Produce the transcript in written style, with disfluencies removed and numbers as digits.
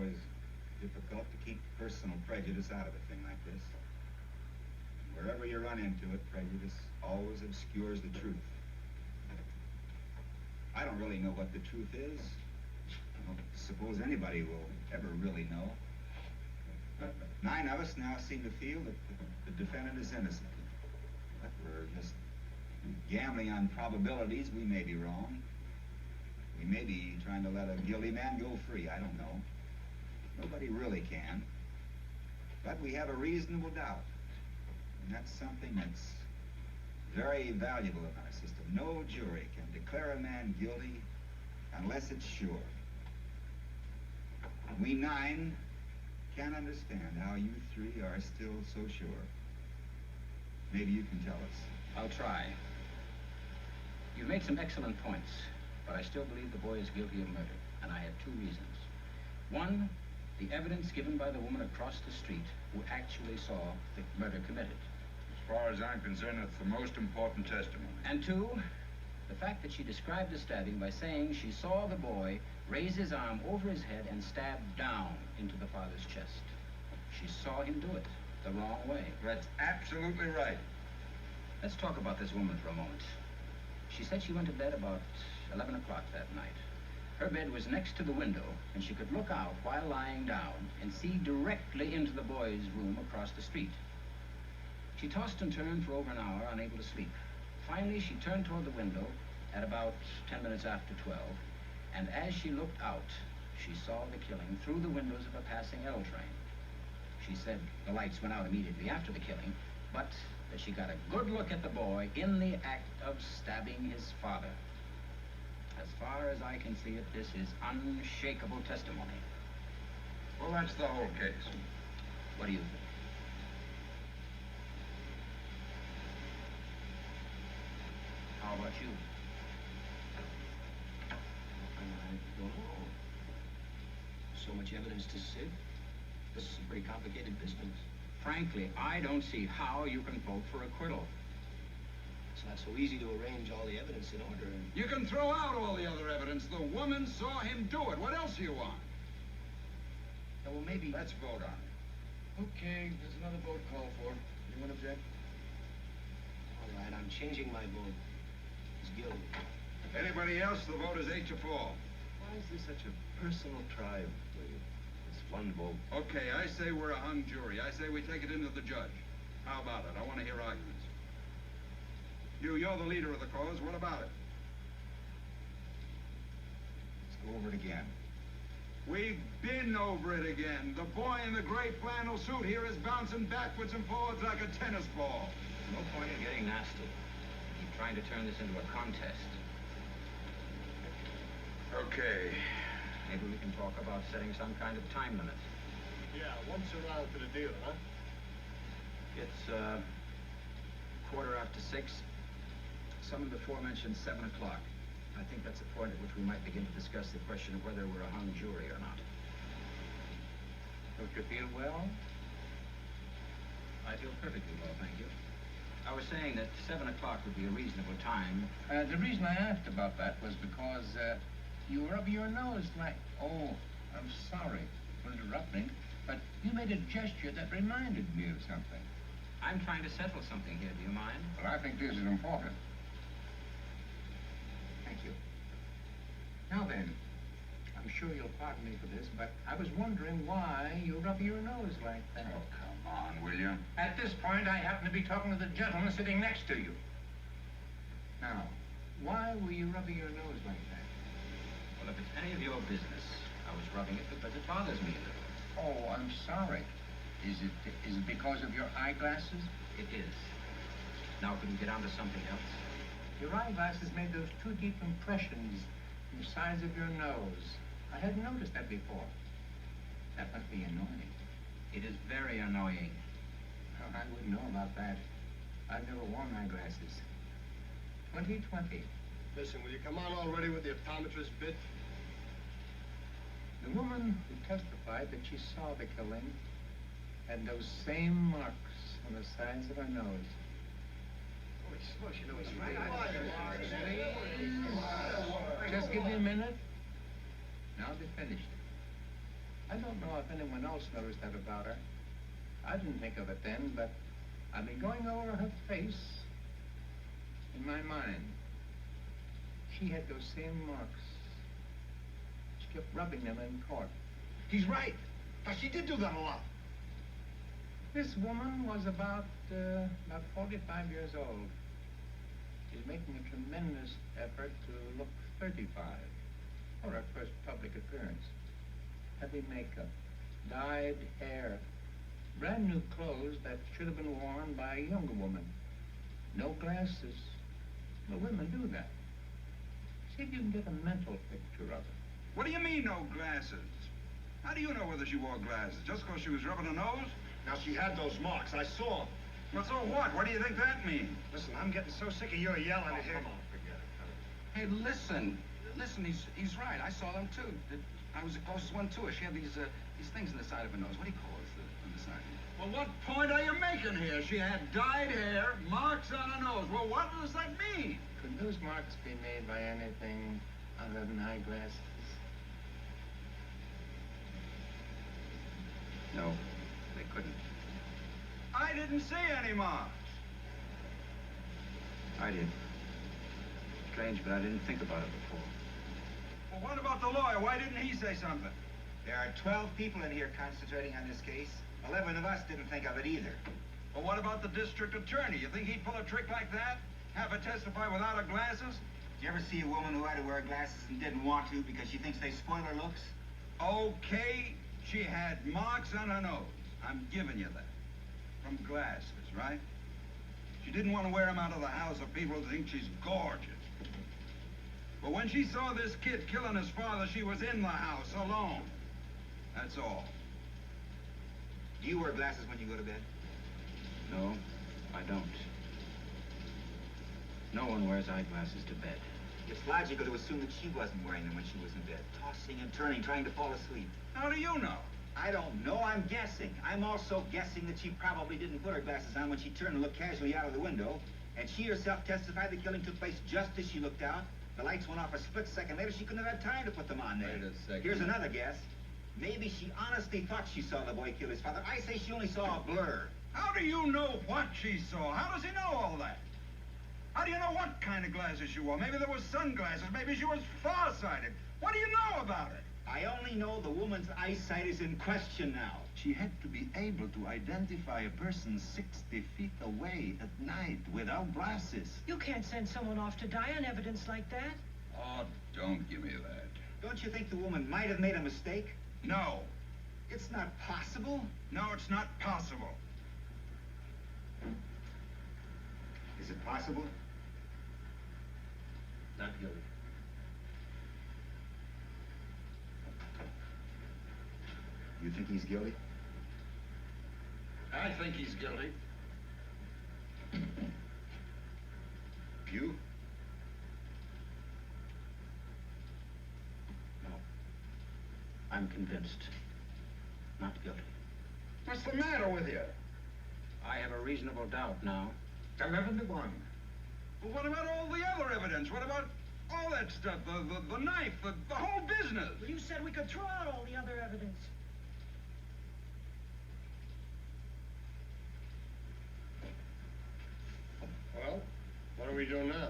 always difficult to keep personal prejudice out of a thing like this. Wherever you run into it, prejudice always obscures the truth. I don't really know what the truth is. I don't suppose anybody will ever really know. But 9 of us now seem to feel that the defendant is innocent. But we're just gambling on probabilities. We may be wrong. We may be trying to let a guilty man go free. I don't know. Nobody really can. But we have a reasonable doubt. And that's something that's very valuable in our system. No jury can declare a man guilty unless it's sure. We 9 can't understand how you 3 are still so sure. Maybe you can tell us. I'll try. You've made some excellent points, but I still believe the boy is guilty of murder, and I have 2 reasons. One, the evidence given by the woman across the street who actually saw the murder committed. As far as I'm concerned, that's the most important testimony. And 2, the fact that she described the stabbing by saying she saw the boy raise his arm over his head and stab down into the father's chest. She saw him do it the wrong way. That's absolutely right. Let's talk about this woman for a moment. She said she went to bed about 11 o'clock that night. Her bed was next to the window, and she could look out while lying down and see directly into the boy's room across the street. She tossed and turned for over an hour, unable to sleep. Finally, she turned toward the window at about 10 minutes after 12, and as she looked out, she saw the killing through the windows of a passing L train. She said the lights went out immediately after the killing, but that she got a good look at the boy in the act of stabbing his father. As far as I can see it, this is unshakable testimony. Well, that's the whole case. What do you think? How about you? I don't know. So much evidence to sift. This is a pretty complicated business. Frankly, I don't see how you can vote for acquittal. It's not so easy to arrange all the evidence in order. You can throw out all the other evidence. The woman saw him do it. What else do you want? Yeah, well, maybe... Let's vote on it. Okay, there's another vote called for. Anyone object? All right, I'm changing my vote. It's guilty. Anybody else? The vote is 8-4. Why is this such a personal triumph, William? This one vote. Okay, I say we're a hung jury. I say we take it into the judge. How about it? I want to hear arguments. You're the leader of the cause. What about it? Let's go over it again. We've been over it again. The boy in the gray flannel suit here is bouncing backwards and forwards like a tennis ball. No point in getting nasty. You're trying to turn this into a contest. Okay. Maybe we can talk about setting some kind of time limit. Yeah, once around for the deal, huh? It's, 6:15. Some of the aforementioned 7 o'clock. I think that's a point at which we might begin to discuss the question of whether we're a hung jury or not. Don't you feel well? I feel perfectly well, thank you. I was saying that 7 o'clock would be a reasonable time. The reason I asked about that was because, you were up your nose like... Oh, I'm sorry for interrupting, but you made a gesture that reminded me of something. I'm trying to settle something here, do you mind? Well, I think this is important. Thank you. Now then, I'm sure you'll pardon me for this, but I was wondering why you rub your nose like that. Oh, come on, will you? At this point, I happen to be talking to the gentleman sitting next to you. Now, why were you rubbing your nose like that? Well, if it's any of your business, I was rubbing it because it bothers me a little. Oh, I'm sorry. Is it because of your eyeglasses? It is. Now, could we get on to something else? Your eyeglasses made those 2 deep impressions in the sides of your nose. I hadn't noticed that before. That must be annoying. It is very annoying. Oh, I wouldn't know about that. I've never worn eyeglasses. 20/20. Listen, will you come on already with the optometrist bit? The woman who testified that she saw the killing had those same marks on the sides of her nose. Just give me a minute, and I'll be finished. I don't know if anyone else noticed that about her. I didn't think of it then, but I've been going over her face in my mind. She had those same marks. She kept rubbing them in court. He's right. Now, she did do that a lot. This woman was about 45 years old. She's making a tremendous effort to look 35 for her first public appearance. Heavy makeup, dyed hair, brand new clothes that should have been worn by a younger woman. No glasses. Well, women do that. See if you can get a mental picture of it. What do you mean, no glasses? How do you know whether she wore glasses? Just because she was rubbing her nose? Now, she had those marks. I saw them. Well, so what? What do you think that means? Listen, I'm getting so sick of your yelling at here. Come on, forget it. Hey, listen. Listen, he's right. I saw them, too. I was the closest one to her. She had these things in the side of her nose. What do you call it on the side? Well, what point are you making here? She had dyed hair, marks on her nose. Well, what does that mean? Could those marks be made by anything other than eyeglasses? No, they couldn't. I didn't see any marks. I did. Strange, but I didn't think about it before. Well, what about the lawyer? Why didn't he say something? There are 12 people in here concentrating on this case. 11 of us didn't think of it either. Well, what about the district attorney? You think he'd pull a trick like that? Have her testify without her glasses? Did you ever see a woman who had to wear glasses and didn't want to because she thinks they spoil her looks? Okay, she had marks on her nose. I'm giving you that. From glasses, right? She didn't want to wear them out of the house of people who think she's gorgeous. But when she saw this kid killing his father, she was in the house alone. That's all. Do you wear glasses when you go to bed? No, I don't. No one wears eyeglasses to bed. It's logical to assume that she wasn't wearing them when she was in bed, tossing and turning, trying to fall asleep. How do you know? I don't know, I'm guessing. I'm also guessing that she probably didn't put her glasses on when she turned and looked casually out of the window, and she herself testified the killing took place just as she looked out. The lights went off a split second later. She couldn't have had time to put them on there. Wait a second. Here's another guess. Maybe she honestly thought she saw the boy kill his father. I say she only saw a blur. How do you know what she saw? How does he know all that? How do you know what kind of glasses she wore? Maybe there was sunglasses. Maybe she was farsighted. What do you know about it? I only know the woman's eyesight is in question now. She had to be able to identify a person 60 feet away at night without glasses. You can't send someone off to die on evidence like that. Oh, don't give me that. Don't you think the woman might have made a mistake? No. It's not possible. No, it's not possible. Is it possible? Not guilty. You think he's guilty? I think he's guilty. You? No. I'm convinced. Not guilty. What's the matter with you? I have a reasonable doubt now. 11 to 1. Well, what about all the other evidence? What about all that stuff? The knife, the whole business? You said we could throw out all the other evidence. Well, what do we do now?